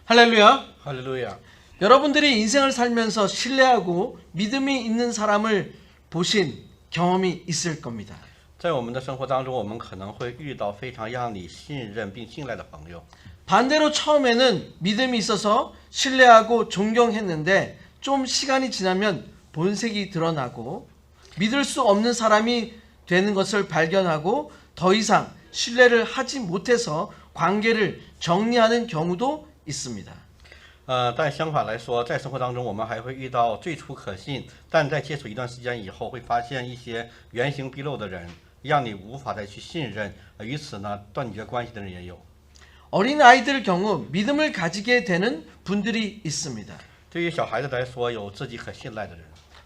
할렐루야. 할렐루야. 여러분들이 인생을 살면서 신뢰하고 믿음이 있는 사람을 보신 경험이 있을 겁니다. 在我们的生活当中，我们可能会遇到非常让你信任并信赖的朋友。 반대로 처음에는 믿음이 있어서 신뢰하고 존경했는데 좀 시간이 지나면 본색이 드러나고 믿을 수 없는 사람이 되는 것을 발견하고 더 이상 신뢰를 하지 못해서 관계를 정리하는 경우도 있습니다. 但相反来说，在生活当中，我们还会遇到最初可信，但在接触一段时间以后，会发现一些原形毕露的人，让你无法再去信任，于此呢断绝关系的人也有。 어린 아이들 경우 믿음을 가지게 되는 분들이 있습니다. 对于小孩子来说，有自己可信赖的人，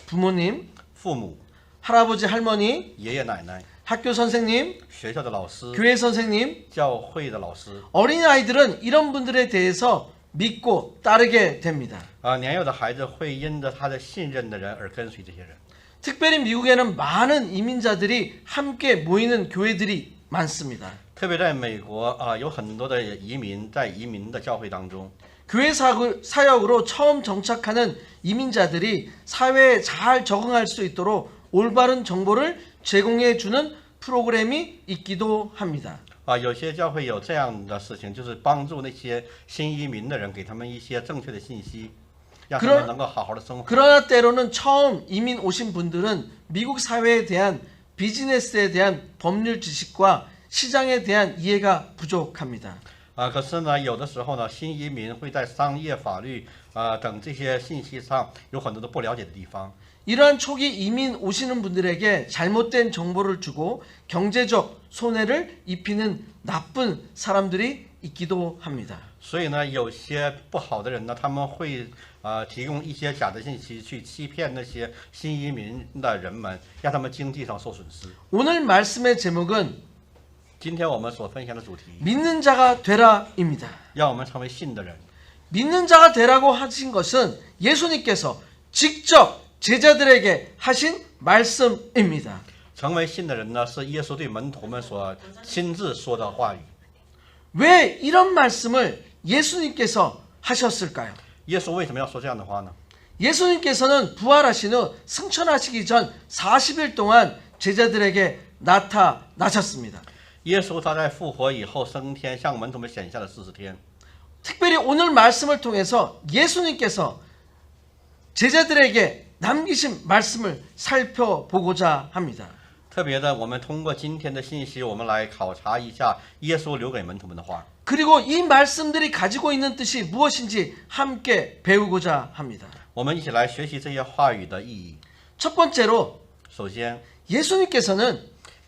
부모님, 父母、 할아버지, 할머니, 爷爷奶奶、 학교 선생님, 学校的老师、 교회 선생님, 教会的老师。 어린 아이들은 이런 분들에 대해서 믿고 따르게 됩니다. 年幼的孩子会因着他的信任的人而跟随这些人。 특별히 미국에는 많은 이민자들이 함께 모이는 교회들이 많습니다. 特别在美国有很多的移民在移民的教会当中， 교회 사역으로 처음 정착하는 이민자들이 사회에 잘 적응할 수 있도록 올바른 정보를 제공해 주는 프로그램이 있기도 합니다. 有些教会有这样的事情，就是帮助那些新移民的人，给他们一些正确的信息，让他们能够好好的生活。 그러나 때로는 처음 이민 오신 분들은 미국 사회에 대한 비즈니스에 대한 법률 지식과 시장에 대한 이해가 부족합니다. 可是呢，有的时候呢，新移民会在商业、法律等这些信息上有很多的不了解的地方。 이러한 초기 이민 오시는 분들에게 잘못된 정보를 주고 경제적 손해를 입히는 나쁜 사람들이 있기도 합니다. 所以呢，有些不好的人呢，他们会提供一些假的信息去欺骗那些新移民的人们，让他们经济上受损失。 오늘 말씀의 제목은 今天我们所分享的主题， 믿는 자가 되라입니다. 让我们成为信的人。 믿는 자가 되라고 하신 것은 예수님께서 직접 제자들에게 하신 말씀입니다. 成为信的人呢，是耶稣对门徒们所亲自说的话语。 왜 이런 말씀을 예수님께서 하셨을까요? 耶稣为什么要说这样的话呢？ 예수님께서는 부활하신 후 승천하시기 전 40일 동안 제자들에게 나타나셨습니다. 耶稣他在复活以后升天，向门徒们显下了40天。 특별히 오늘 말씀을 통해서 예수님께서 제자들에게 남기신 말씀을 살펴보고자 합니다. 特别的，我们通过今天的信息，我们来考察一下耶稣留给门徒们的话。 그리고 이 말씀들이 가지고 있는 뜻이 무엇인지 함께 배우고자 합니다. 我们一起来学习这些话语的意义。 첫 번째로 首先， 예수님께서는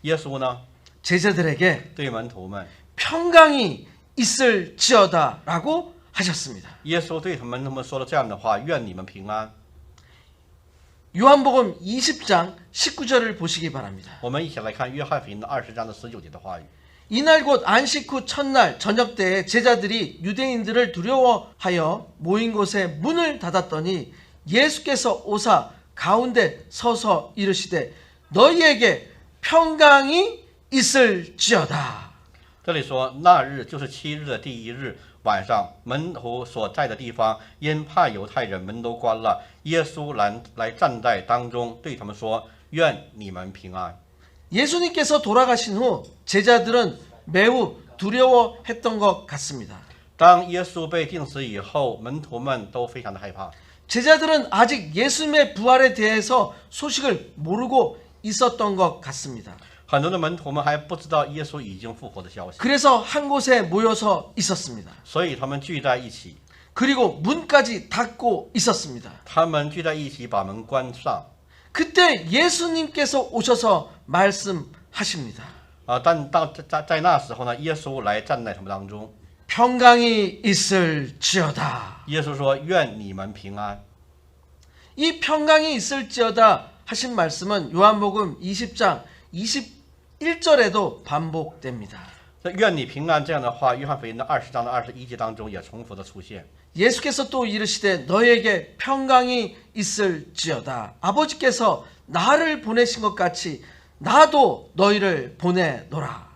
耶稣呢 제자들에게 对门徒们， 평강이 있을지어다라고 하셨습니다. 耶稣对门徒们说了这样的话：愿你们平安。 요한복음 20장 19절을 보시기 바랍니다. 我们一起来看约翰福音的20章的19节的话语。 이날 곧 안식 후 첫날 저녁 때에 제자들이 유대인들을 두려워하여 모인 곳에 문을 닫았더니 예수께서 오사 가운데 서서 이르시되 너희에게 평강이 있을지어다. 这里说，那日就是7日的第1日晚上，门徒所在的地方，因怕犹太人，门都关了。耶稣来站在当中，对他们说：“愿你们平安。” 예수님께서 돌아가신 후 제자들은 매우 두려워했던 것 같습니다. 当耶稣被钉死以后，门徒们都非常的害怕。 제자들은 아직 예수님의 부활에 대해서 소식을 모르고 있었던 것 같습니다. 很多的门徒们还不知道耶稣已经复活的消息， 그래서 한 곳에 모여서 있었습니다. 所以他们聚在一起， 그리고 문까지 닫고 있었습니다. 他们聚在一起把门关上。 그때 예수님께서 오셔서 말씀하십니다. 但在那时候呢，耶稣来站在他们当中， 평강이 있을지어다. 耶稣说：“愿你们平安。” 이 평강이 있을지어다 하신 말씀은 요한복음 20장 21절에도 반복됩니다. 愿你平安这样的话，约翰福音的20章的21节当中也重复的出现。 예수께서 또 이르시되 너희에게 평강이 있을지어다. 아버지께서 나를 보내신 것 같이 나도 너희를 보내노라.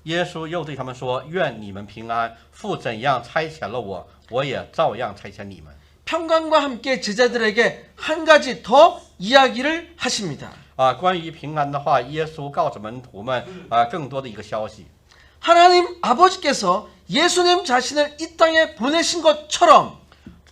耶稣又对他们说：“愿你们平安。父怎样差遣了我，我也照样差遣你们。” 평강과 함께 제자들에게 한 가지 더 이야기를 하십니다. 关于平安的话，耶稣告诉门徒们更多的一个消息。 하나님 아버지께서 예수님 자신을 이 땅에 보내신 것처럼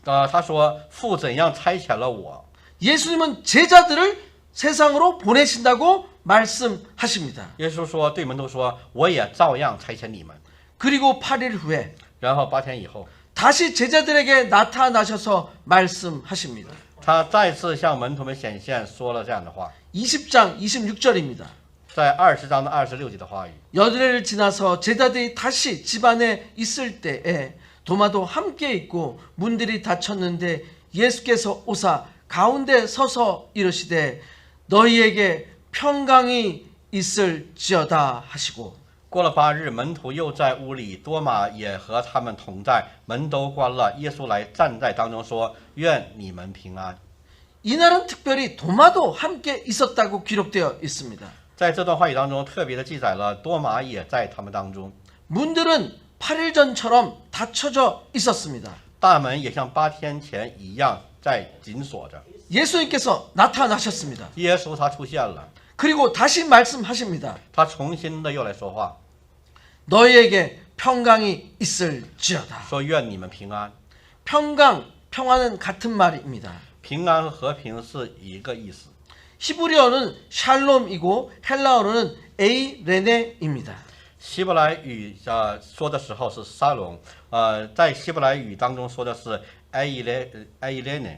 他说：“父怎样差遣了我， 예수님은 제자들을 세상으로 보내신다고 말씀하십니다. 耶稣说对门徒说：“我也照样差遣你们。 그리고 8일 후에 然后8天以后， 다시 제자들에게 나타나셔서 말씀하십니다. 他再次向门徒们显现，说了这样的话， 20장 26절입니다. 在20章的26节的话语。 여드레를 지나서 제자들이 다시 집안에 있을 때에 도마도 함께 있고 문들이 닫혔는데 예수께서 오사 가운데 서서 이르시되 너희에게 평강이 있을지어다 하시고 过了8日，门徒又在屋里，多马也和他们同在，门都关了。耶稣来站在当中说：“愿你们平安。” 이날은 특별히 도마도 함께 있었다고 기록되어 있습니다. 在这段话语当中，特别的记载了多马也在他们当中。 문들은 8일 전처럼 닫혀져 있었습니다. 大门也像8天前一样在紧锁着。 예수님께서 나타나셨습니다. 耶稣他出现了， 그리고 다시 말씀하십니다. 他重新的又来说话， 너희에게 평강이 있을지어다. 说愿你们平安。 평강, 평화는 같은 말입니다. 平安和和平是一个意思。 히브리어는 샬롬이고 헬라어로는 에이레네입니다. 希伯来语说的时候是沙龙，在希伯来语当中说的是埃伊列呢。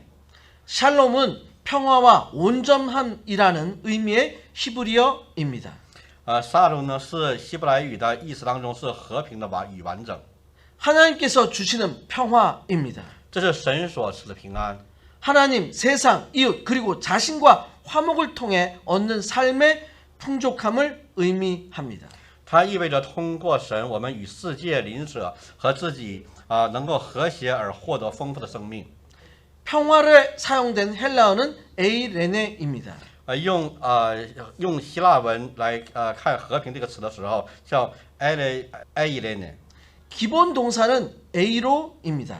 샬롬은 평화와 온전함이라는 의미의 히브리어입니다. 沙龙呢是希伯来语的意思当中是和平的与完整， 하나님께서 주시는 평화입니다. 这是神所赐的平安。 하나님, 세상, 이웃 그리고 자신과 화목을 통해 얻는 삶의 풍족함을 의미합니다. 它意味着通过神，我们与世界、邻舍和自己能够和谐而获得丰富的生命。 평화를 사용된 헬라어는 에이레네입니다. 用希腊文来看和平这个词的时候，叫埃伊列呢。 기본 동사는 에이로입니다.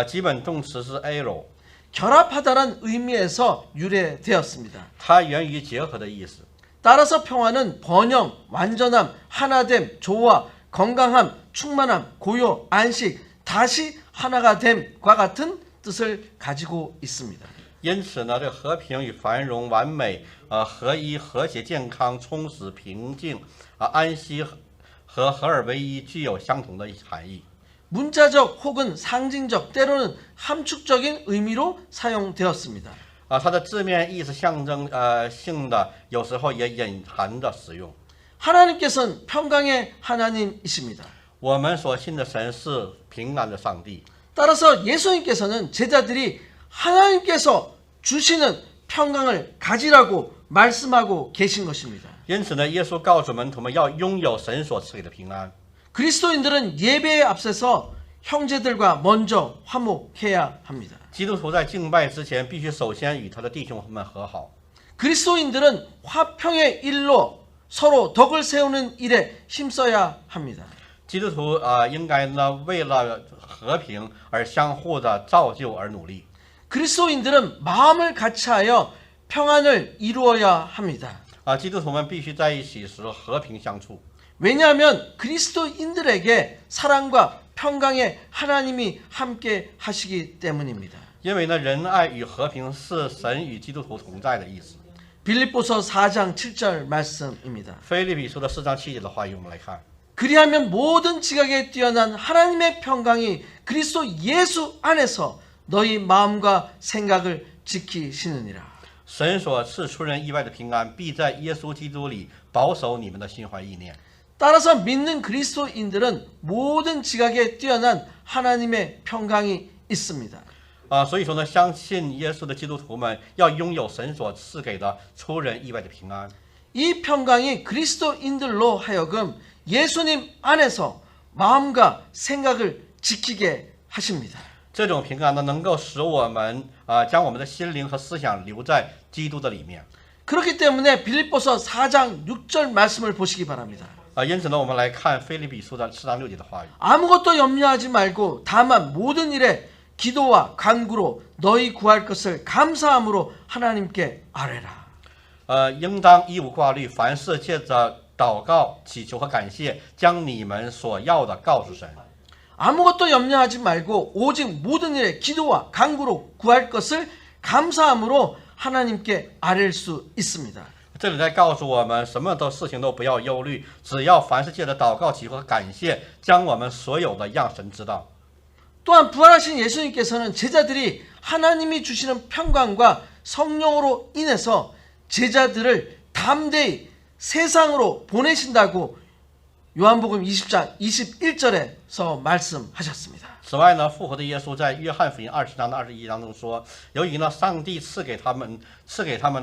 基本动词是 aero， 결합하다란 의미에서 유래되었습니다. 它源于结合的意思。 따라서 평화는 번영, 완전함, 하나됨, 조화, 건강함, 충만함, 고요, 안식, 다시 하나가 됨과 같은 뜻을 가지고 있습니다. 因此呢，这和平与繁荣、完美、合一、和谐、健康、充实、平静、安息和合而为一具有相同的含义。 문자적 혹은 상징적, 때로는 함축적인 의미로 사용되었습니다. 它的字面意思象征性的，有时候也隐含着使用。 하나님께서는 평강의 하나님이십니다. 我们所信的神是平安的上帝， 따라서 예수님께서는 제자들이 하나님께서 주시는 평강을 가지라고 말씀하고 계신 것입니다. 因此呢，耶稣告诉门徒们要拥有神所赐给的平安。 그리스도인들은 예배에 앞서서 형제들과 먼저 화목해야 합니다. 基督徒在敬拜之前，必须首先与他的弟兄们和好。 그리스도인들은 화평의 일로 서로 덕을 세우는 일에 힘써야 합니다. 基督徒应该呢为了和平而相互的造就而努力。 그리스도인들은 마음을 같이하여 평안을 이루어야 합니다. 基督徒们必须在一起时和平相处。 왜냐하면 그리스도인들에게 사랑과 평강의 하나님이 함께 하시기 때문입니다. 因为呢，仁爱与和平是神与基督徒同在的意思。 빌립보서 4장 7절 말씀입니다. 腓立比书的4章7节的话语，我们来看。 그리하면 모든 지각에 뛰어난 하나님의 평강이 그리스도 예수 안에서 너희 마음과 생각을 지키시느니라. 神所赐出人意外的平安，必在耶稣基督里保守你们的心怀意念。 따라서 믿는 그리스도인들은 모든 지각에 뛰어난 하나님의 평강이 있습니다. 所以说呢，相信耶稣的基督徒们要拥有神所赐给的出人意外的平安。 이 평강이 그리스도인들로 하여금 예수님 안에서 마음과 생각을 지키게 하십니다. 这种平安呢，能够使我们将我们的心灵和思想留在基督的里面。 그렇기 때문에 빌립보서 4장 6절 말씀을 보시기 바랍니다. 因此呢，我们来看腓立比书的4章6节的话语。 아무것도 염려하지 말고 다만 모든 일에 기도와 간구로 너희 구할 것을 감사함으로 하나님께 아뢰라. 应当一无挂虑，凡事借着祷告、祈求和感谢，将你们所要的告诉神。 아무것도 염려하지 말고 오직 모든 일에 기도와 간구로 구할 것을 감사함으로 하나님께 아뢰일 수 있습니다. 这里在告诉我们，什么事情都不要忧虑，只要凡事借着祷告、祈求和感谢，将我们所有的让神知道。 또한 부활하신 예수님께서는 제자들이 하나님이 주시는 평강과 성령으로 인해서 제자들을 담대히 세상으로 보내신다고 요한복음 20장 21절에서 말씀하셨습니다. 此外呢，复活的耶稣在约翰福音20章的21当中说，由于呢上帝赐给他们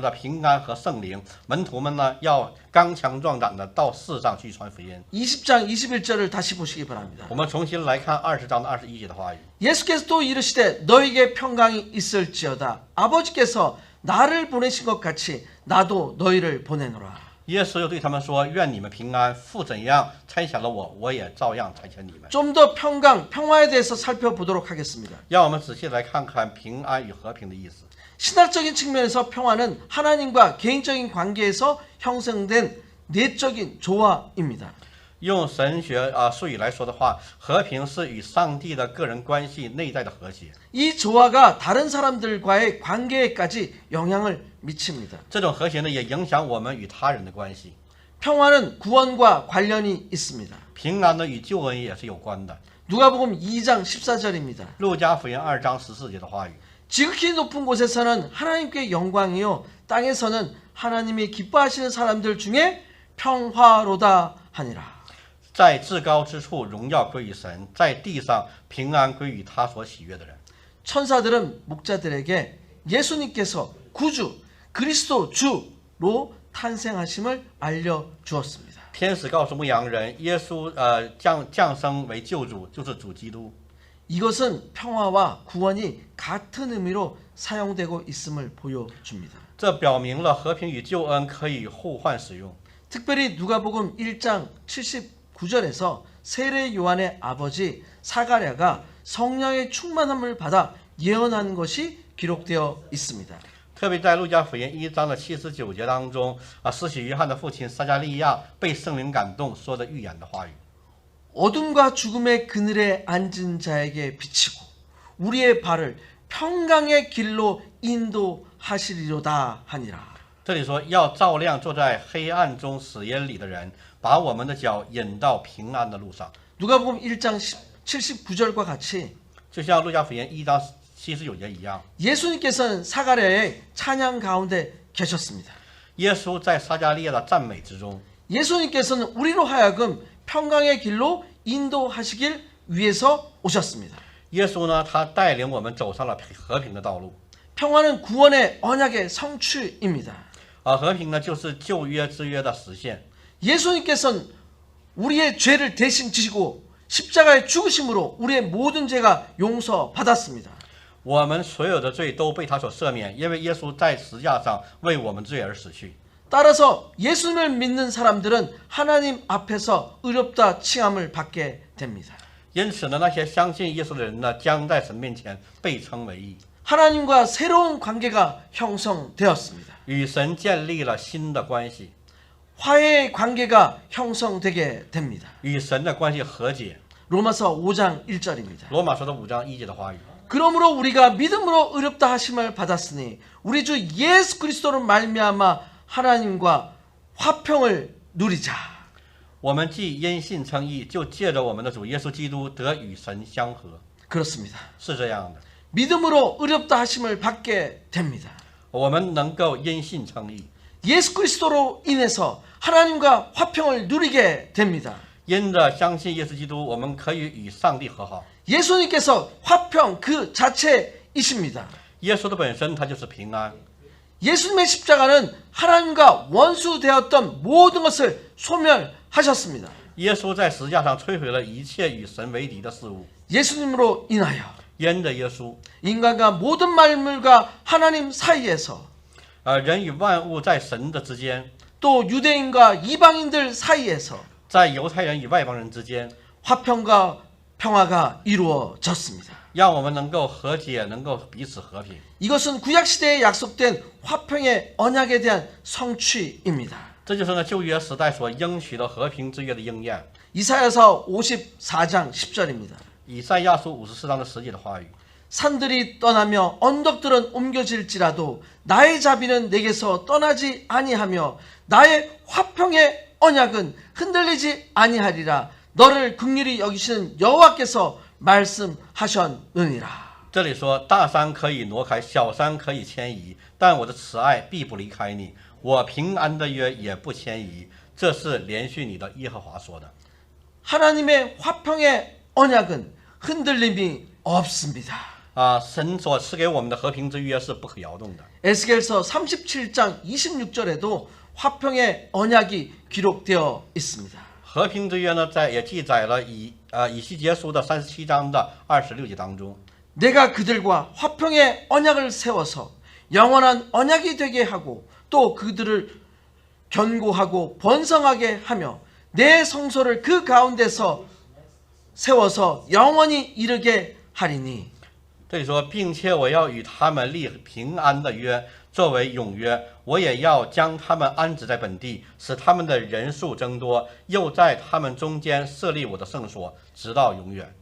的平安和圣灵，门徒们呢要刚强壮胆的到世上去传福音。 20장 21절을 다시 보시기 바랍니다. 我们重新来看20章的21节的话语。 예수께서 또 이르시되 너에게 평강이 있을지어다. 아버지께서 나를 보내신 것 같이 나도 너희를 보내노라. 耶稣又对他们说：“愿你们平安，父怎样差遣了我，我也照样差遣你们。” 좀 더 평화에 대해서 살펴보도록 하겠습니다. 让我们仔细来看看平安与和平的意思。 신학적인 측면에서 평화는 하나님과 개인적인 관계에서 형성된 내적인 조화입니다. 用神学术语来说的话，和平是与上帝的个人关系内在的和谐。 이 조화가 다른 사람들과의 관계에까지 영향을 미칩니다. 这种和谐呢，也影响我们与他人的关系。 평화는 구원과 관련이 있습니다. 平安呢，与救恩也是有关的。 누가복음 2장 14절입니다. 路加福音2章14节的话语。 지극히 높은 곳에서는 하나님께 영광이요 땅에서는 하나님이 기뻐하시는 사람들 중에 평화로다 하니라. 在至高之处荣耀归于神，在地上平安归于他所喜悦的人。 천사들은 목자들에게 예수님께서 구주 그리스도 주로 탄생하심을 알려 주었습니다. 天使告诉牧羊人，耶稣降生为救主，就是主基督。 이것은 평화와 구원이 같은 의미로 사용되고 있음을 보여줍니다. 这表明了和平与救恩可以互换使用。 특별히 누가복음 1장 79절에서 세례 요한의 아버지 사가랴가 성령의 충만함을 받아 예언한 것이 기록되어 있습니다. 特别在路加福音1章的79节当中，施洗约翰的父亲撒加利亚被圣灵感动，说的预言的话语。 어둠과 죽음의 그늘에 앉은 자에게 비치고 우리의 발을 평강의 길로 인도하시리로다 하니라. 这里说要照亮坐在黑暗中死荫里的人，把我们的脚引到平安的路上。 누가복음 1장 79절과 같이 就像路加福音1章79节一样， 예수님께서는 사가랴의 찬양 가운데 계셨습니다. 耶稣在撒加利亚的赞美之中， 예수님께서는 우리로 하여금 평강의 길로 인도하시길 위해서 오셨습니다. 耶稣呢，他带领我们走上了和平的道路。 평화는 구원의 언약의 성취입니다. 和平呢，就是旧约之约的实现。 예수님께서는 우리의 죄를 대신 지시고 십자가의 죽으심으로 우리의 모든 죄가 용서받았습니다. 我们所有的罪都被他所赦免，因为耶稣在十字架上为我们罪而死去。 따라서 예수님을 믿는 사람들은 하나님 앞에서 의롭다 칭함을 받게 됩니다. 因此呢，那些相信耶稣的人呢，将在神面前被称为义， 하나님과 새로운 관계가 형성되었습니다. 与神建立了新的关系， 화해의 관계가 형성되게 됩니다. 与神的关系和解。 로마서 5장 1절입니다. 罗马书的5章1节的话语。 그러므로 우리가 믿음으로 의롭다 하심을 받았으니 우리 주 예수 그리스도로 말미암아 하나님과 화평을 누리자. 我们既因信称义，就借着我们的主耶稣基督得与神相合， 그렇습니다. 是这样的。 믿음으로 의롭다 하심을 받게 됩니다. 我们能够因信称义， 예수 그리스도로 인해서 하나님과 화평을 누리게 됩니다. 因着相信耶稣基督，我们可以与上帝和好。 예수님께서 화평 그 자체이십니다. 耶稣的本身，他就是平安。 예수님의 십자가는 하나님과 원수되었던 모든 것을 소멸하셨습니다. 耶稣在十字架上摧毁了一切与神为敌的事物。 예수님으로 인하여 因着耶稣， 인간과 모든 만물과 하나님 사이에서 人与万物在神的之间， 또 유대인과 이방인들 사이에서 在犹太人与外邦人之间， 화평과 평화가 이루어졌습니다. 让我们能够和解，能够彼此和平。 이것은 구약 시대에 약속된 화평의 언약에 대한 성취입니다. 这就是呢旧约时代所应许的和平之约的应验。 이사야서 54장 10절입니다. 以赛亚书54章的10节的话语。 산들이 떠나며 언덕들은 옮겨질지라도 나의 자비는 내게서 떠나지 아니하며 나의 화평의 언약은 흔들리지 아니하리라. 너를 긍휼히 여기시는 여호와께서 말씀하셨느니라. 这里说，大山可以挪开，小山可以迁移，但我的慈爱必不离开你，我平安的约也不迁移。这是连续你的耶和华说的。 하나님의 화평의 언약은 흔들림이 없습니다. 神所赐给我们的和平之约是不可摇动的。 에스겔서 37장 26절에도 화평의 언약이 기록되어 있습니다. 和平之约呢，也记载了以西结书的37章的26节当中。 내가 그들과 화평의 언약을 세워서 영원한 언약이 되게 하고 또 그들을 견고하고 번성하게 하며 내 성소를 그 가운데서 세워서 영원히 이르게 하리니. 这里说，并且我要与他们立平安的约，作为永约。我也要将他们安置在本地，使他们的人数增多，又在他们中间设立我的圣所，直到永远。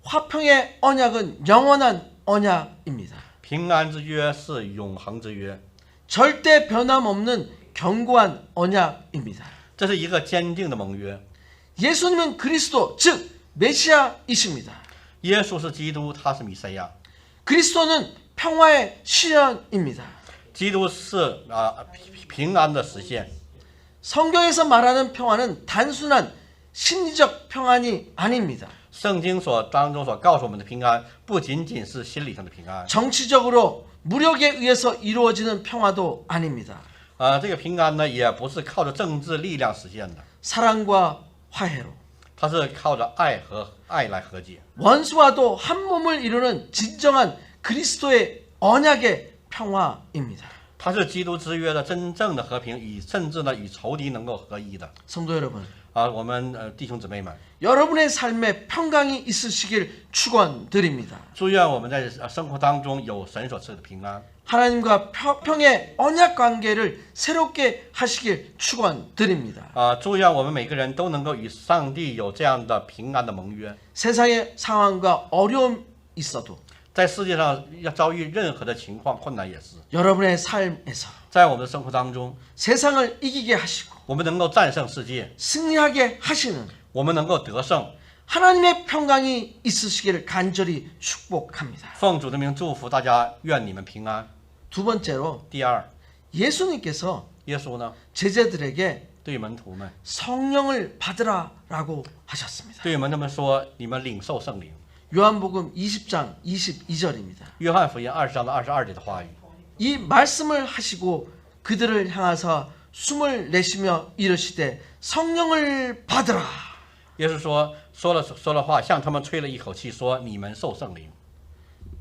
화평의 언약은 영원한 언약입니다. 平安之约是永恒之约， 절대 변함없는 견고한 언약입니다. 这是一个坚定的盟约。 예수님은 그리스도 즉 메시아이십니다. 耶稣是基督，他是弥赛亚。 그리스도는 평화의 실현입니다. 基督是平安的实现。 성경에서 말하는 평화는 단순한 심리적 평안이 아닙니다. 圣经当中所告诉我们的平安，不仅仅是心理上的平安。 정치적으로 무력에 의해서 이루어지는 평화도 아닙니다. 这个平安呢，也不是靠着政治力量实现的， 사랑과 화해로 它是靠着爱来和解。 원수와도 한 몸을 이루는 진정한 그리스도의 언약의 평화입니다. 它是基督之约的真正的和平，甚至呢与仇敌能够合一的。 성도 여러분, 我们弟兄姊妹们， 여러분의 삶에 평강이 있으시길 축원드립니다. 祝愿我们在生活当中有神所赐的平安。 하나님과 평의 언약 관계를 새롭게 하시길 축원드립니다. 祝愿我们每个人都能够与上帝有这样的平安的盟约。 세상의 상황과 어려움 있어도 在世界上要遭遇任何的情况困难也是， 여러분의 삶에서 在我们的生活当中， 세상을 이기게 하시고 我们能够战胜世界， 승리하게 하시는 我们能够得胜。 하나님의 평강이 있으시기를 간절히 축복합니다. 奉主的名祝福大家，愿你们平安。 두 번째로 第二， 예수님께서 耶稣呢 제자들에게 对门徒们， 성령을 받으라라고 하셨습니다. 对门徒们说：“你们领受圣灵。” 요한복음 20장 22절입니다. 约翰福音20章的22节的话语。 이 말씀을 하시고 그들을 향하사 숨을 내쉬며 이르시되 성령을 받으라. 耶稣说了话，向他们吹了一口气，说：“你们受圣灵。”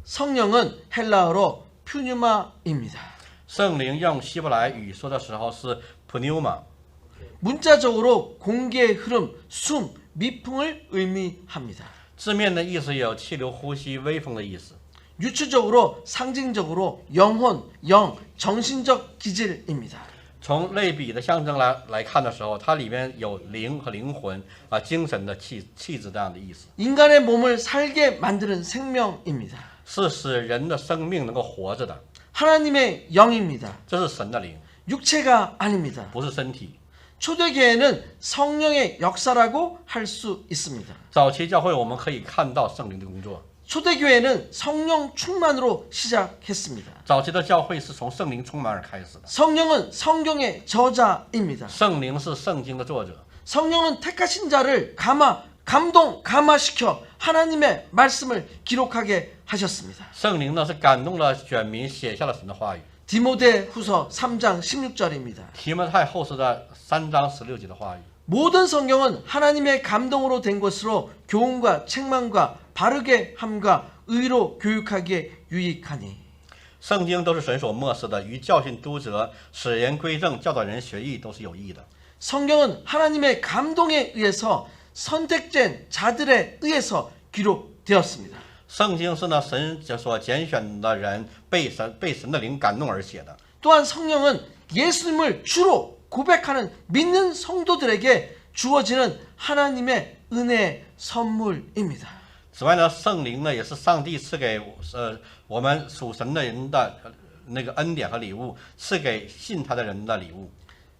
성령은 헬라어로 퓨뉴마입니다. 圣灵用希伯来语说的时候是 pneuma， 문자적으로 공기의 흐름, 숨, 미풍을 의미합니다. 字面的意思有气流、呼吸、微风的意思。 유추적으로 상징적으로 영혼, 영, 정신적 기질입니다. 从类比的象征来看的时候，它里面有灵和灵魂精神的气质这样的意思， 인간의 몸을 살게 만드는 생명입니다. 是使人的生命能够活着的， 하나님의 영입니다. 这是神的灵， 육체가 아닙니다. 不是身体。 초대교회는 성령의 역사라고 할 수 있습니다. 早期教会我们可以看到圣灵的工作， 초대교회는 성령 충만으로 시작했습니다. 早期的教会是从圣灵充满而开始的。 성령은 성경의 저자입니다. 圣灵是圣经的作者， 성령은 택하신 자를 감화시켜 하나님의 말씀을 기록하게 하셨습니다. 圣灵呢是感动了选民，写下了神的话语。 디모데후서 3장 16절입니다. 提摩太后书的3章16节的话语。 모든 성경은 하나님의 감동으로 된 것으로 교훈과 책망과 바르게 함과 의로 교육하기에 유익하니. 圣经都是神所默示的，于教训、督责、使人归正、教导人学义，都是有益的。 성경은 하나님의 감동에 의해서 선택된 자들에 의해서 기록되었습니다. 圣经是呢神所拣选的人被神的灵感动而写的。 또한 성령은 예수님을 주로 고백하는 믿는 성도들에게 주어지는 하나님의 은혜의 선물입니다. 此外呢，圣灵呢也是上帝赐给我们属神的人的那个恩典和礼物，赐给信他的人的礼物。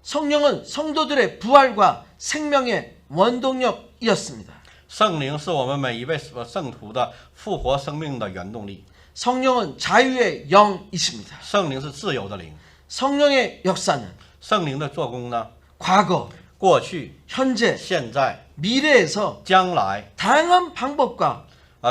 성령은 성도들의 부활과 생명의 원동력이었습니다. 圣灵是我们每一位圣徒的复活生命的原动力。 성령은 자유의 영이십니다. 圣灵是自由的灵。 성령의 역사는 圣灵的做工呢， 과거, 过去、 현재, 现在、 미래에서 将来， 다양한 방법과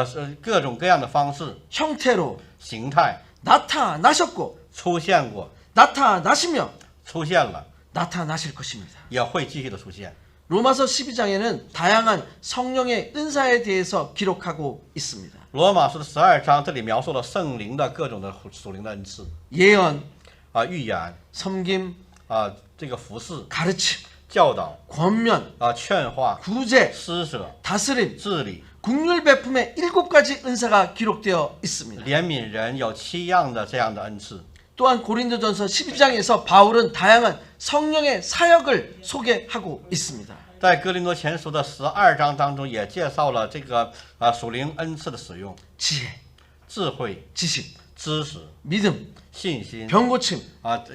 是各种各样的方式、 형태로 形态 나타나셨고 出现过， 나타나시며 出现了， 나타나실 것입니다. 也会继续的出现。 로마서 12장에는 다양한 성령의 은사에 대해서 기록하고 있습니다. 罗马书的12章，这里描述了圣灵的各种的属灵的恩赐 예언, 预言 섬김, 这个服侍、 가르침, 教导 권면, 劝化、 구제, 施舍、 다스림, 治理、 국률 베품의 7가지 은사가 기록되어 있습니다. 怜悯人，有7样的这样的恩赐。 또한 고린도전서 12장에서 바울은 다양한 성령의 사역을 소개하고 있습니다. 在哥林多前书的12章当中，也介绍了这个属灵恩赐的使用， 지혜, 智慧、 지식, 知识、 믿음, 信心 병고침,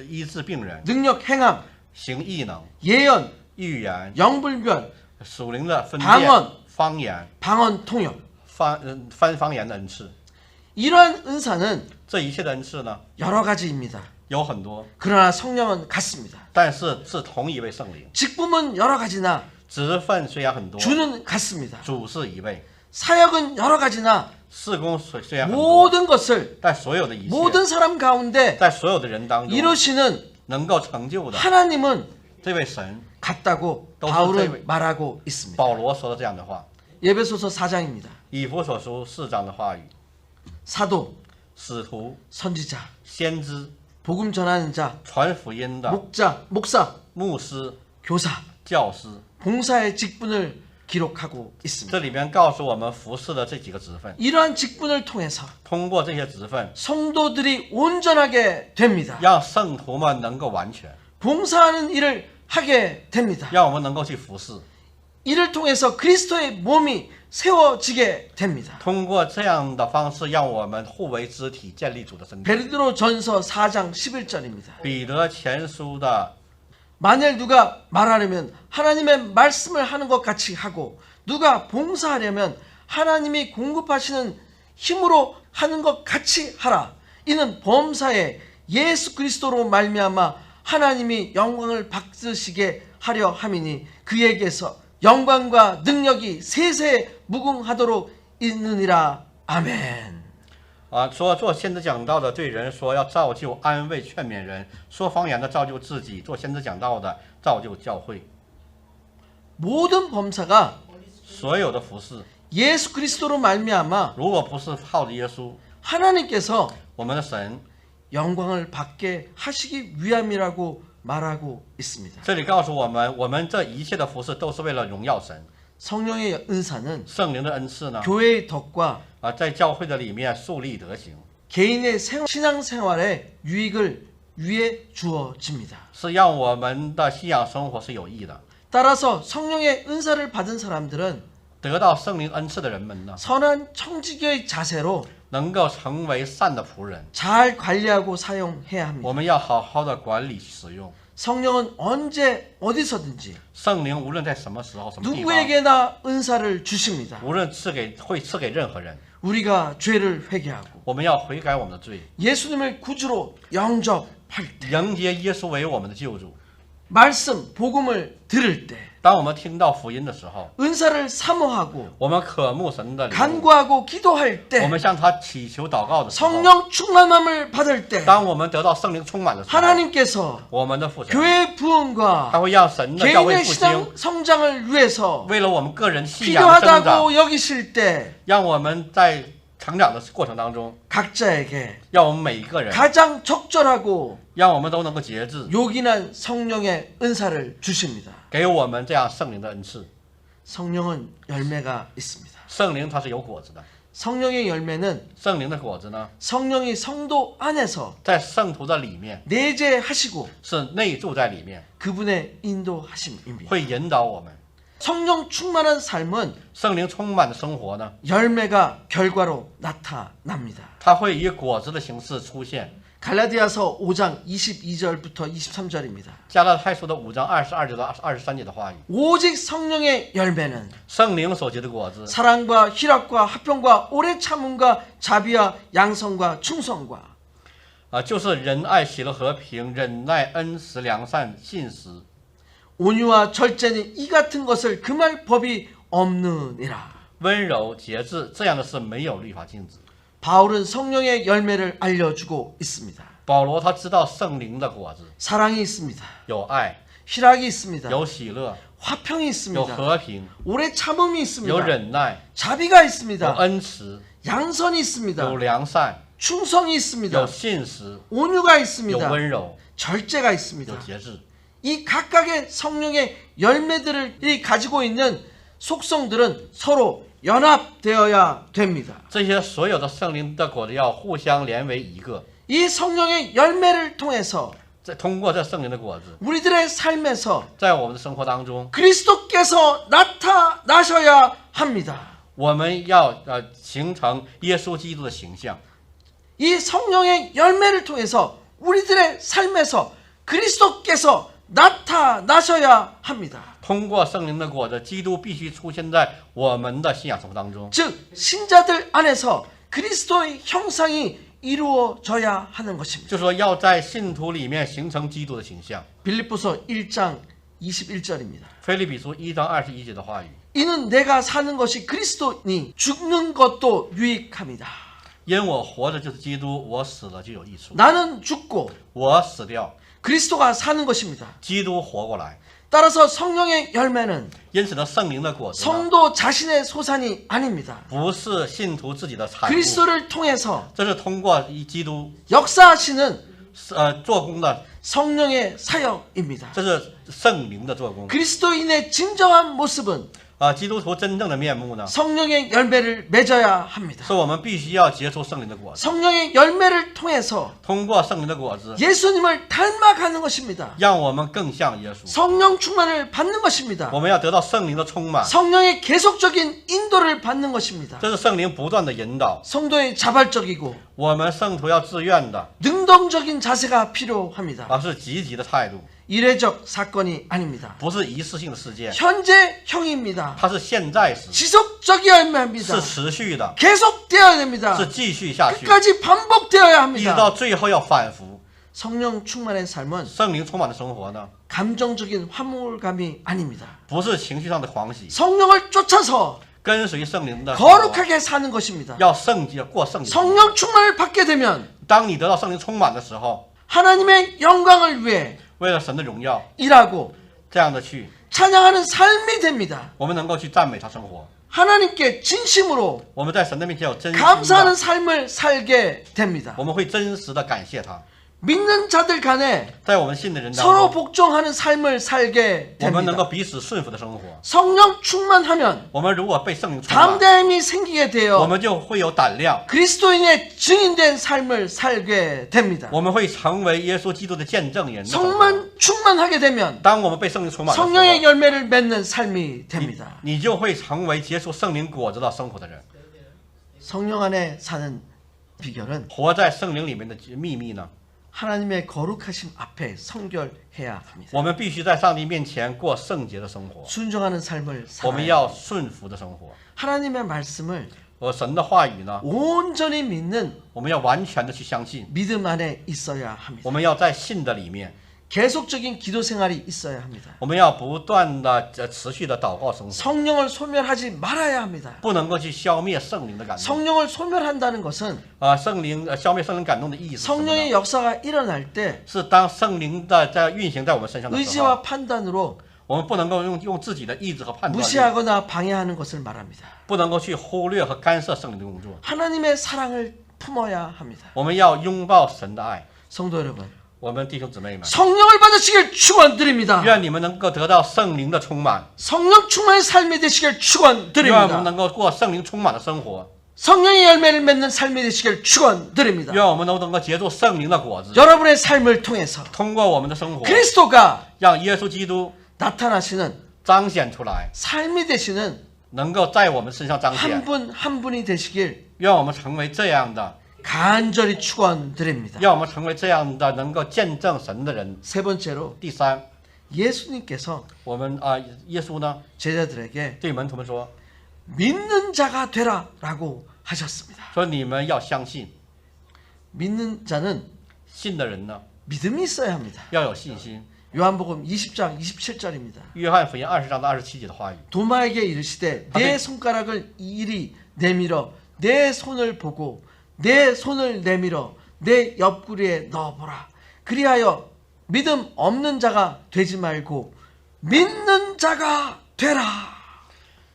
医治病人、 능력 행함, 行异能、 예언, 预言、 영불변, 属灵的分辨、 방언 方言、 방언 통역. 翻方言的恩赐。 이러한 은사는 这一切的恩赐呢， 여러 가지입니다. 有很多， 그러나 성령은 같습니다. 但是是同一位圣灵。 직분은 여러 가지나 职分虽然很多， 주는 같습니다. 主是一位； 사역은 여러 가지나 事工虽然很多， 모든 것을 但所有的一切， 모든 사람 가운데 在所有的人当中， 이루시는 能够成就的 하나님은 这位神， 같다고 또 바울은 그 말하고 있습니다. 保罗说的这样的话。 예배소서 4장입니다. 以弗所书4章的话语， 사도, 使徒、 선지자, 先知、 복음 전하는 자, 传福音的 목사, 牧师、 교사, 教师， 봉사의 직분을 기록하고 있습니다. 这里面告诉我们服侍的这几个职分。 이러한 직분을 통해서 通过这些职分， 성도들이 온전하게 됩니다. 让圣徒们能够完全， 봉사하는 일을 하게 됩니다. 让我们能够去服侍。 이를 통해서 그리스도의 몸이 세워지게 됩니다. 通过这样的方式，让我们互为肢体，建立主的身体。 베드로 전서 4장 11절입니다. 彼得前书的 만일 누가 말하려면 하나님의 말씀을 하는 것 같이 하고 누가 봉사하려면 하나님이 공급하시는 힘으로 하는 것 같이 하라. 이는 범사에 예수 그리스도로 말미암아 하나님이 영광을 받으시게 하려 함이니 그에게서 영광과 능력이 세세 무궁하도록 있느니라. 아멘. 说做先知讲道的对人说要造就、安慰、劝勉人；说方言的造就自己；做先知讲道的造就教会。 모든 범사가 所有的服侍， 예수 그리스도로 말미암아 如果不是靠着耶稣， 하나님께서 我们的神 영광을 받게 하시기 위함이라고 말하고 있습니다. 这里告诉我们，我们这一切的服侍都是为了荣耀神。 성령의 은사는 圣灵的恩赐呢， 교회의 덕과 在教会的里面树立德行， 개인의 신앙생활에 유익을 위해 주어집니다. 是让我们的信仰生活是有益的。 따라서 성령의 은사를 받은 사람들은 得到圣灵恩赐的人们呢， 선한 청지기의 자세로 能够成为善的仆人。 잘 관리하고 사용해야 我 합니다. 们要好好的管理使用 성령은 언제 어디서든지 圣灵，无论在什么时候、什么地方， 누구에게나 은사를 주십니다. 无论会赐给任何人。 우리가 죄를 회개하고 我们要悔改我们的罪， 예수님을 구주로 영접할 때 迎接耶稣为我们的救主。 말씀, 복음을 들을 때 当我们听到福音的时候， 은사를 사모하고 我们渴慕神的灵， 간구하고 기도할 我 때 们向他祈求祷告的时候， 성령 충만함을 받을 때 当我们得到圣灵充满的时候， 하나님께서 我们的父神 교회의 부흥과 他会让神的教会 개인의 复兴， 신앙 성장을 위해서 为了我们个人信仰的增长， 필요하다고 여기실 때 让我们在成长的过程当中， 각자에게 让我们每一个人， 가장 적절하고 让我们都能够节制， 요긴한 성령의 은사를 주십니다. 给我们这样圣灵的恩赐。 성령은 열매가 있습니다. 圣灵它是有果子的， 성령의 열매는 圣灵的果子呢， 성령이 성도 안에서 在圣徒的里面 내재하시고 是内住在里面， 그분의 인도하심입니다. 会引导我们。 성령 충만한 삶은 圣灵充满的生活呢， 열매가 결과로 나타납니다. 它会以果子的形式出现。 갈라디아서 5장 22절부터 23절입니다. 加拉太书的5章22节到23节的话语， 오직 성령의 열매는 圣灵所结的果子， 사랑과 희락과 화평과 오래 참음과 자비와 양성과 충성과 就是仁爱、喜乐、和平、忍耐、恩慈、良善、信实。 온유와 절제는 이 같은 것을 금할 법이 없느니라. 温柔、节制，这样的事没有律法禁止。 바울은 성령의 열매를 알려주고 있습니다. 保罗他知道圣灵的果子， 사랑이 있습니다. 有爱， 희락이 있습니다. 有喜乐， 화평이 有 있습니다. 和平， 오래 참음이 有 있습니다. 忍耐， 자비가 有 있습니다. 恩慈， 양선이 有 있습니다. 良善， 충성이 有 있습니다. 信实， 온유가 有 있습니다. 温柔， 절제가 有 있습니다. 节制。 이 각각의 성령의 열매들을 가지고 있는 속성들은 서로 연합되어야 됩니다. 这些所有的圣灵的果子要互相连为一个， 이 성령의 열매를 통해서 通过这圣灵的果子， 우리들의 삶에서 在我们的生活当中， 그리스도께서 나타나셔야 합니다. 我们要形成耶稣基督的形象。 이 성령의 열매를 통해서 우리들의 삶에서 그리스도께서 나타나셔야 합니다. 通过圣灵的果子，基督必须出现在我们的信仰生活当中。 즉 신자들 안에서 그리스도의 형상이 이루어져야 하는 것입니다. 就是说，要在信徒里面形成基督的形象。 빌립보서 1장 21절입니다. 腓立比书1章21节的话语， 이는 내가 사는 것이 그리스도니 죽는 것도 유익함이다. 因我活着就是基督，我死了就有益处。 나는 죽고 我死掉， 그리스도가 사는 것입니다. 基督活过来。 따라서 성령의 열매는 因此呢，圣灵的果子呢， 성도 자신의 소산이 아닙니다. 不是信徒自己的产物， 그리스도를 통해서 这是通过基督 역사하시는 做工的， 성령의 사역입니다. 这是圣灵的做工。 그리스도인의 진정한 모습은 基督徒真正的面目呢， 성령의 열매를 맺어야 합니다. 是我们必须要结出圣灵的果子， 성령의 열매를 통해서 通过圣灵的果子， 예수님을 닮아가는 것입니다. 让我们更像耶稣。 성령 충만을 받는 것입니다. 我们要得到圣灵的充满， 성령의 계속적인 인도를 받는 것입니다. 这是圣灵不断的引导。 성도의 자발적이고 我们圣徒要自愿的， 능동적인 자세가 필요합니다. 而是积极的态度， 이례적 사건이 아닙니다. 不是一次性的事件， 현재형입니다. 它是现在时， 지속적이어야 합니다. 是持续的， 계속되어야 됩니다. 是继续下去， 끝까지 반복되어야 一直 합니다. 到最后要反复。 성령 충만의 삶은 圣灵充满的生活呢， 감정적인 화물감이 아닙니다. 不是情绪上的狂喜， 성령을 쫓아서 跟随圣灵的生活， 거룩하게 사는 것입니다. 要圣洁过圣洁。 성령 충만을 받게 되면 当你得到圣灵充满的时候， 하나님의 영광을 위해 为了神的荣耀， 일하고 这样的去， 찬양하는 삶이 됩니다. 我们能够去赞美他生活。 하나님께 진심으로 我们在神的面前有真心 감사하는 的， 삶을 살게 됩니다. 我们会真实的感谢他。 믿는 자들 간에 在我们信的人当 서로 中， 복종하는 삶을 살게 我们能够 됩니다. 彼此顺服的生活。 성령 충만하면 我们如果被圣灵充满， 담대함이 생기게 我 되어 们就会有胆量， 그리스도인의 증인된 삶을 살게 됩니다. 我们会成为耶稣基督的见证人的生活。 성만 충만하게 되면 当我们被圣灵充满的时 성령의 候， 열매를 맺는 삶이 됩니다. 你就会成为结出圣灵果子的生活的人。 성령 안에 사는 비결은 活在圣灵里面的秘密呢？ 하나님의 거룩하심 앞에 성결해야 합니다. 我们必须在上帝面前过圣洁的生活， 순종하는 삶을 我们 살아야 要顺服的生活。 하나님의 말씀을 神的话语呢， 온전히 믿는 我们要完全的去相信， 믿음 안에 있어야 합니다. 我们要在信的里面， 계속적인 기도 생활이 있어야 합니다. 我们要不断的持续的祷告生活， 성령을 소멸하지 말아야 합니다. 不能够去消灭圣灵的感动。 성령을 소멸한다는 것은 消灭圣灵感动的意思是什么呢？ 성령의 역사가 일어날 때 是当圣灵的在运行在我们身上的时候， 의지와 판단으로 我们不能够用自己的意志和判断力， 무시하거나 방해하는 것을 말합니다. 不能够去忽略和干涉圣灵的工作。 하나님의 사랑을 품어야 합니다. 我们要拥抱神的爱。 성도 여러분, 我们弟兄姊妹们， 성령을 받으시길 축원드립니다. 愿你们能够得到圣灵的充满， 성령 충만의 삶이 되시길 愿我们 축원드립니다. 能够过圣灵充满的生活， 성령의 열매를 맺는 삶이 되시길 축원드립니다. 愿我们能够结出圣灵的果子， 여러분의 삶을 통해서 通过我们的生活， 그리스도가 让耶稣基督 나타나시는 彰显出来， 삶이 되시는 能够在我们身上彰 한 显。 분 한 분이 되시길 愿我们成为这样的， 간절히 축원드립니다. 让我们成为这样的能够见证神的人。 세 번째로 第三， 예수님께서 我们耶稣呢 제자들에게 对门徒们说， 믿는 자가 되라라고 하셨습니다. 说你们要相信， 믿는 자는 信的人呢 믿음이 있어야 합니다. 要有信心。 요한복음 20장 27절입니다. 约翰福音20章的27节的话语， 도마에게 이르시되 내 손가락을 이리 내밀어 내 손을 보고 내 손을 내밀어 내 옆구리에 넣어보라. 그리하여 믿음 없는 자가 되지 말고 믿는 자가 되라.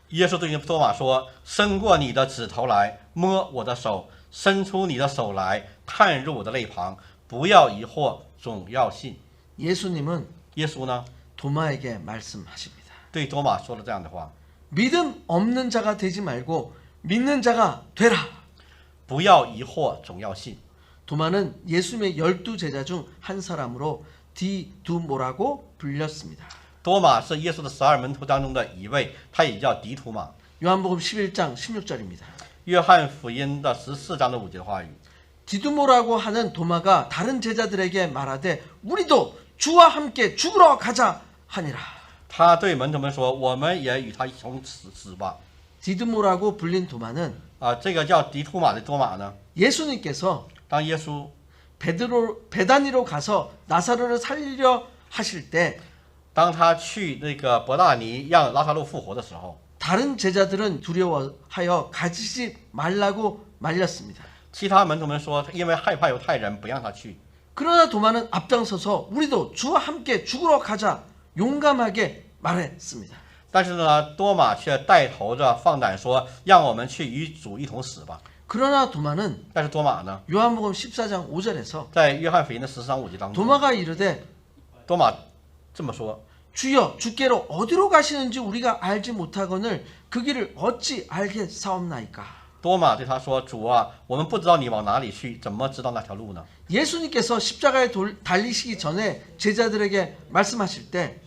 耶稣对多马说：“伸过你的指头来，摸我的手；伸出你的手来，探入我的肋旁。不要疑惑，总要信。” 예수님은 耶稣呢， 도마에게 말씀하십니다. 对多马说了这样的话： 믿음 없는 자가 되지 말고 믿는 자가 되라. 不要疑惑，总要信。 도마는 예수님의 12제자 중 한 사람으로 디두모라고 불렸습니다. 多马是耶稣的12门徒当中的一位，他也叫迪图马。 요한복음 11장 16절입니다. 约翰福音的14章的5节的话语， 디두모라고 하는 도마가 다른 제자들에게 말하되 우리도 주와 함께 죽으러 가자 하니라. 他对门徒们说：“我们也与他一同死吧。 디두모라고 불린 도마는 这个叫迪图马的多马呢， 예수님께서 当耶稣 베다니로 가서 나사로를 살려 하실 때 当他去那个伯大尼让拉萨路复活的时候， 다른 제자들은 두려워하여 가지지 말라고 말렸습니다. 其他门徒们说，因为害怕犹太人，不让他去。 그러나 도마는 앞장서서 우리도 주와 함께 죽으러 가자 용감하게 말했습니다. 但是呢，多马却带头着放胆说：“让我们去与主一同死吧。 그러나 도마는 但是多马呢， 요한복음 14장 5절에서 在约翰福音的14章5节当中， 도마가 이르되 多马这么说： 주여 주께로 어디로 가시는지 우리가 알지 못하거늘 그 길을 어찌 알겠사옵나이까. 多马对他说：“主啊，我们不知道你往哪里去，怎么知道那条路呢？” 예수님께서 십자가에 달리시기 전에 제자들에게 말씀하실 때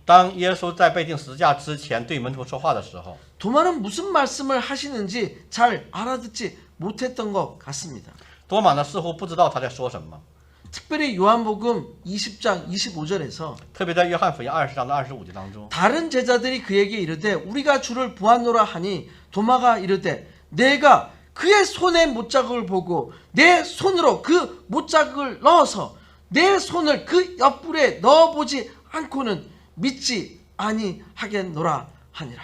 当耶稣在被钉十字架之前对门徒说话的时候， 도마는 무슨 말씀을 하시는지 잘 알아듣지 못했던 것 같습니다. 多马呢似乎不知道他在说什么。 특별히 요한복음 20장 25절에서 特别在约翰福音20章的25节当中， 다른 제자들이 그에게 이르되 우리가 주를 보았노라 하니 도마가 이르되 내가 그의 손에 못자국을 보고 내 손으로 그 못자국을 넣어서 내 손을 그 옆구리에 넣어보지 않고는 믿지 아니하겠노라 하니라.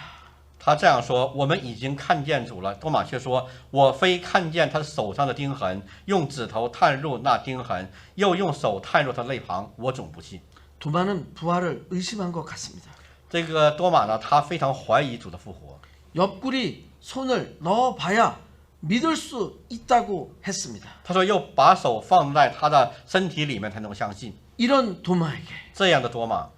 他这样说：“我们已经看见主了。”多马却说：“我非看见他手上的钉痕，用指头探入那钉痕，又用手探入他肋旁，我总不信。” 도마는 부활을 의심한 것 같습니다. 这个多马呢，他非常怀疑主的复活。 옆구리 손을 넣어봐야 믿을 수 있다고 했습니다. 他说：“又把手放在他的身体里面才能相信。 이런 도마에게 这样的多马，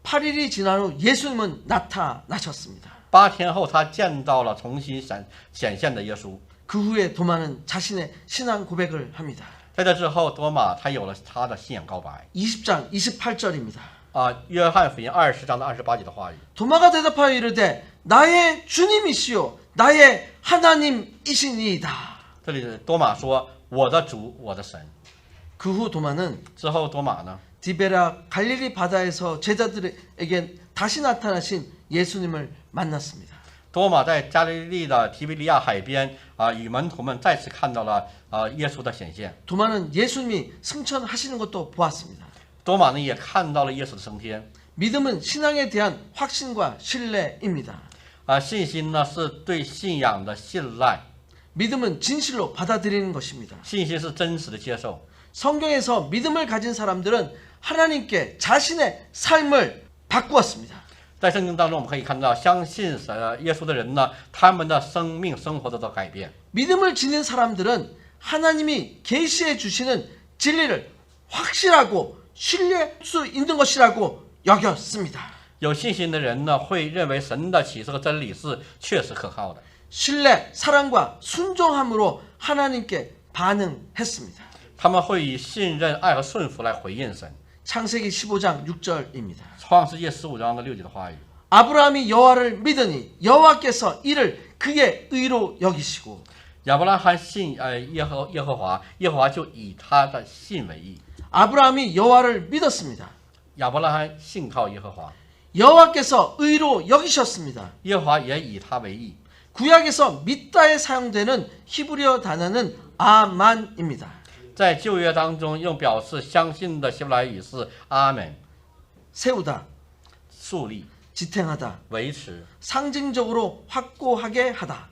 8일이 지난 후 예수님은 나타나셨습니다. 8天后他见到了重新显现的耶稣。 그 후에 도마는 자신의 신앙 고백을 합니다. 在这之后，多马他有了他的信仰告白。 20장 28절입니다. 约翰福音20章的28节的话语。 도마가 대답하여 이르되 나의 주님이시요 나의 하나님이시니이다. 这里多马说：“我的主，我的神。” 그 후 도마는 之后，多马呢， 디베라 갈릴리 바다에서 제자들에게 다시 나타나신 예수님을 만났습니다. 多马在加利利的提比利亚海边与门徒们再次看到了耶稣的显现。 도마는 예수님이 승천하시는 것도 보았습니다. 多马呢也看到了耶稣的升天。 믿음은 신앙에 대한 확신과 신뢰입니다. 信心呢是对信仰的信赖， 믿음은 진실로 받아들이는 것입니다. 信心是真实的接受。 성경에서 믿음을 가진 사람들은 하나님께 자신의 삶을 바꾸었습니다. 在圣经当中，我们可以看到，相信耶稣的人呢，他们的生命生活得到改变。 믿음을 지닌 사람들은 하나님이 계시해 주시는 진리를 확실하고 신뢰할 수 있는 것이라고 여겼습니다. 有信心的人呢，会认为神的启示和真理是确实可靠的。 신뢰, 사랑과 순종함으로 하나님께 반응했습니다. 他们会以信任、爱和顺服来回应神。 창세기 15장 6절입니다. 创世纪15章的6节的话语。 아브라함이 여호와를 믿으니 여호와께서 이를 그의 의로 여기시고 亚伯拉罕信耶和华，耶和华就以他的信为义。 아브라함이 여호와를 믿었습니다. 亚伯拉罕信靠耶和华， 여호와께서 의로 여기셨습니다. 耶和华也以他为义。 구약에서 믿다에 사용되는 히브리어 단어는 아만입니다. 在旧约当中，用表示相信的希伯来语是阿门， 세우다, 树立、 지탱하다, 维持 상징적으로 확고하게 하다,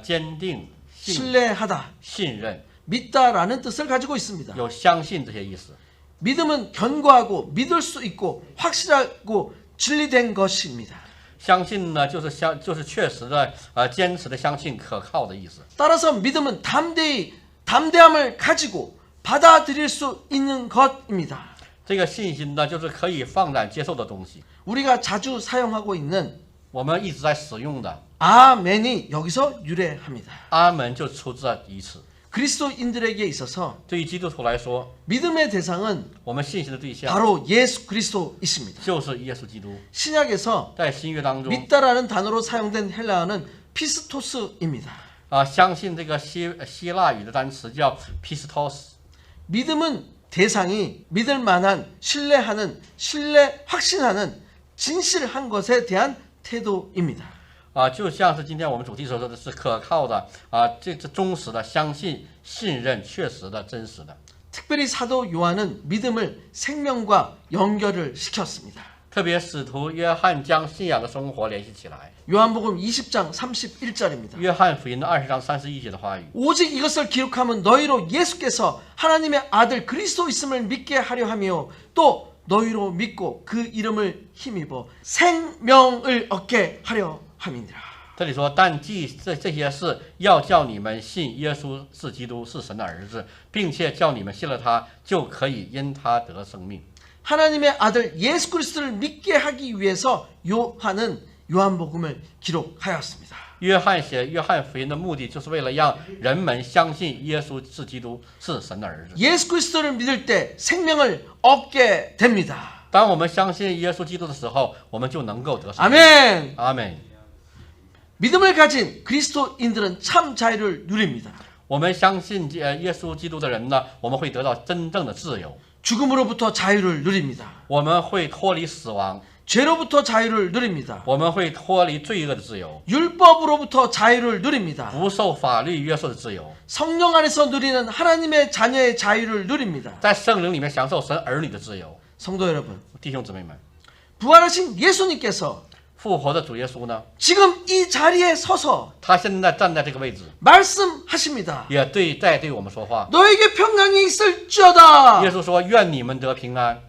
坚定、信 신뢰하다, 信任， 믿다라는 뜻을 가지고 있습니다. 有相信这些意思。 믿음은 견고하고 믿을 수 있고 확실하고 진리된 것입니다. 相信呢，就是确实的坚持的相信，可靠的意思。 따라서 믿음은 담대함을 가지고 받아들일 수 있는 것입니다. 这个信心呢，就是可以放胆接受的东西。 우리가 자주 사용하고 있는 我们一直在使用的 아멘이 여기서 유래합니다. 阿门就出自于此。 그리스도인들에게 있어서 对于基督徒来说， 믿음의 대상은 我们信心的对象 바로 예수 그리스도이십니다. 就是耶稣基督。 신약에서 在新约当中 믿다라는 단어로 사용된 헬라어는 피스토스입니다. 相信这个希腊语的单词叫 pistos。 믿음은 대상이 믿을 만한 확신하는 진실한 것에 대한 태도입니다. 就像是今天我们主题所说的是可靠的这忠实的相信、信任、确实的、真实的。 특별히 사도 요한은 믿음을 생명과 연결을 시켰습니다. 特别使徒约翰将信仰的生活联系起来。 요한복음 20장 31절입니다. 约翰福音的20章31节的话语。 오직 이것을 기록하면 너희로 예수께서 하나님의 아들 그리스도 있음을 믿게 하려 하며 또 너희로 믿고 그 이름을 힘입어 생명을 얻게 하려 함이니라. 这里说，但记这些事，要叫你们信耶稣是基督，是神的儿子，并且叫你们信了他，就可以因他得生命。 하나님의 아들 예수 그리스도를 믿게 하기 위해서 요한은 요한복음을 기록하였습니다. 约翰写约翰福音的目的，就是为了让人们相信耶稣是基督，是神的儿子。 예수 그리스도를 믿을 때 생명을 얻게 됩니다. 当我们相信耶稣基督的时候，我们就能够得生命。 아멘. 阿门。 믿음을 가진 그리스도인들은 참 자유를 누립니다. 我们相信耶稣基督的人呢，我们会得到真正的自由， 죽음으로부터 자유를 누립니다. 我们会脱离死亡， 죄로부터 자유를 누립니다. 我们会脱离罪恶的自由， 율법으로부터 자유를 누립니다. 不受法律约束的自由， 성령 안에서 누리는 하나님의 자녀의 자유를 누립니다. 在圣灵里面享受神儿女的自由。 성도 여러분, 弟兄姊妹们， 부활하신 예수님께서 复活的主耶稣呢， 지금 이 자리에 서서 他现在站在这个位置， 말씀하십니다. 也在对我们说话。 너에게 평강이 있을지어다. 耶稣说：“愿你们得平安。”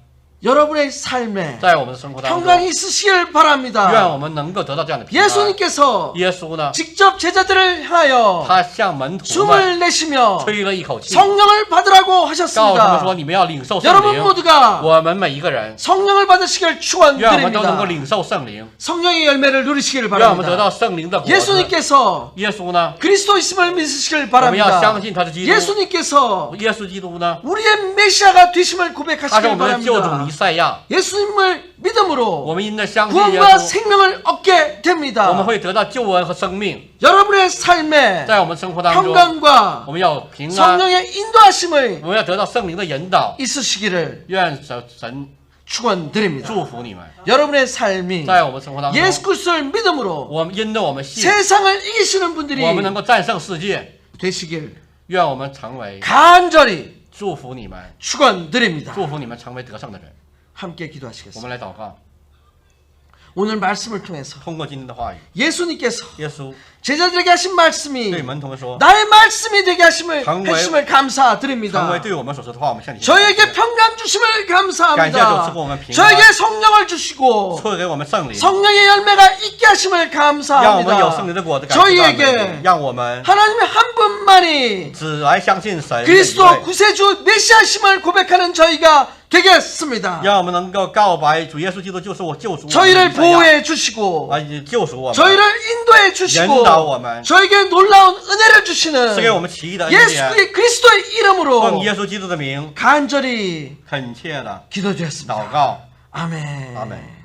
여러분의 삶에 在我们的生活当中， 평강이 있으시길 愿 바랍니다. 我们能够得到这样的平安。 예수님께서 耶稣呢， 직접 제자들을 향하여 他向门徒们 숨을 내쉬며 吹了一口气， 성령을 받으라고 告诉他们 하셨습니다. 说：“你们要领受圣 여러분 灵。 모두가 我们每一个人， 성령을 받으시길 愿我们都能够 축원드립니다. 领受圣灵， 성령의 열매를 누리시길 让我们得 바랍니다. 到圣灵的果子。 예수님께서 耶稣呢， 그리스도 있음을 믿으시길 我们要 바랍니다. 相信他是基督。 예수님께서 耶稣基督呢， 우리의 메시아가 되심을 他是我 고백하시길 们的救主 바랍니다. 弥赛亚。 예수님을 我 믿음으로 们因着相信耶 구원과 稣， 생명을 얻게 我们 됩니다. 会得到救恩和生命。 여러분의 삶에 在我们生活当中， 평강과 我们要平安， 성령의 인도하심을 我们要得到圣灵的引导。 있으시기를 愿神 축원드립니다. 祝福你们， 여러분의 삶이 在我们生活当中， 예수 그리스도를 믿음으로 我们因着我们信， 세상을 이기시는 분들이 我们能够战胜世界。 되시길 愿我们成为 간절히 祝福你们， 축원드립니다. 祝福你们成为得胜的人。 함께 我 기도하시겠습니다. 们来祷告。 오늘 말씀을 통해서 通过今天的话语， 예수님께서 耶稣 제자들에게 하신 말씀이 对门徒们说， 나의 말씀이 되게 하심을 정말- 해주심을 成 감사드립니다. 为对我们所说的话，我们向你 저에게 평강 주심을 감사합니다. 感谢主赐给我们平安。 저에게 성령을 주시고 赐给我们圣灵， 성령의 열매가 있게 하심을 让我们有圣灵 감사합니다. 的果子感谢赞美 저희에게 让我们 하나님의 한 분만이 只来相信神的一 그리스도 位， 구세주 메시아심을 고백하는 저희가 되겠습니다. 让我们能够告白主耶稣基督就是我救赎我们的 저희를 弥赛亚 보호해 주시고 啊，救赎我们， 저희를 인도해 주시고 인도하고 오면 저에게 놀라운 은혜를 주시는 赐给我们奇异的恩典， 예수 그리스도의 奉 이름으로 耶稣基督的名， 간절히 恳切的 기도드렸습니다. 祷告。 아멘. 아멘.